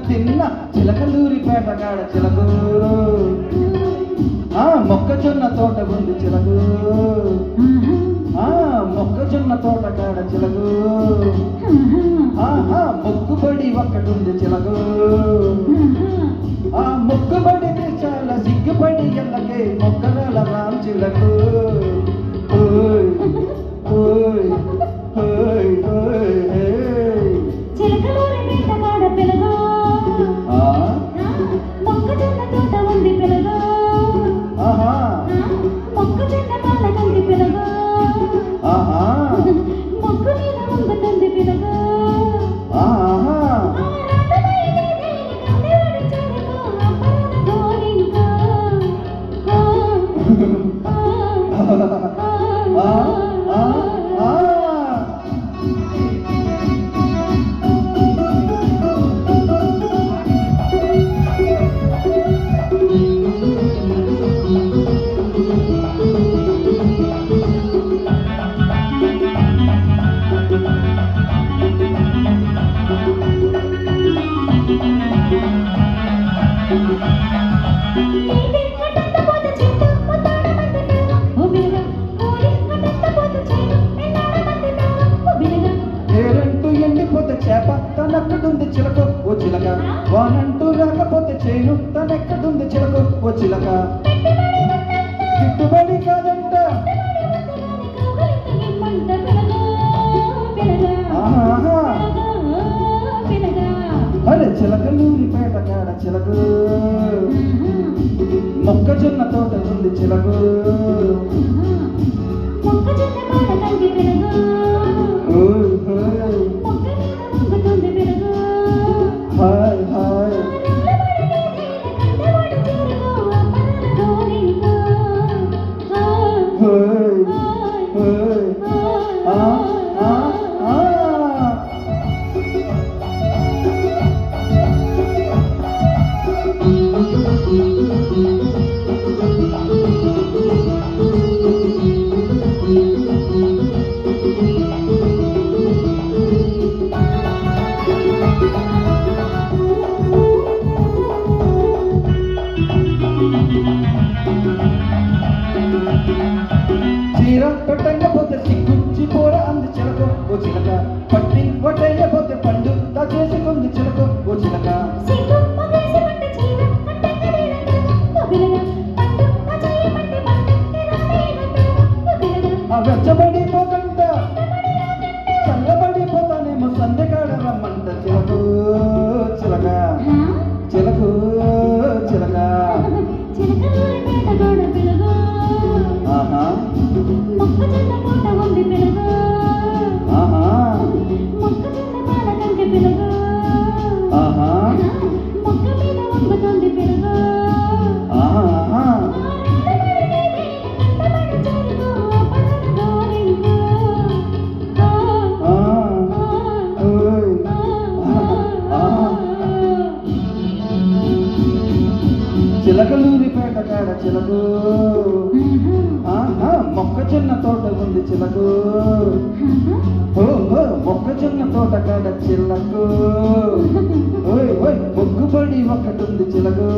తిన్న చిలకలూరిపేట కాడ చిలకు మొక్కజొన్న తోట ఉంది చిలకు మొక్కజొన్న తోట కాడ చిలకు మొక్కుబడి ఒక్కటుంది చిలకు మొక్కుబడి చాలా సిగ్గుపడి ఎల్లకే మొక్కరాల రామ్ చిలకు చేప తనెక్కడుంది చిలక ఓ చిలక వానంటూ రాకపోతే చేను తనెక్కడుంది చిలక ఓ చిలక గిట్టుబడి కాదంట అరే చిలకలూరిపేట కాడ చిలకు మొక్కజొన్న తోట ఉంది చిలకు చీర పెట్టకపోతే సిగ్గుచ్చి పోర అంది చిలక ఓ చిలక పట్టి ఒట్టయ్యపోతే పండు తా చేసుకుంది చిలక ఓ చిలక వెచ్చబడిపోకంట చల్లబడిపోతానేమో సందెకాడ రమ్మంట చిలకు చిలక చిలకు చిలక చిలకలూరిపేట కాడ చిలకు మొక్కజొన్న తోట ఉంది చిలకు మొక్కజొన్న తోట కాడ చిలకు మొక్కుబడి ఒకటి ఉంది చిలకు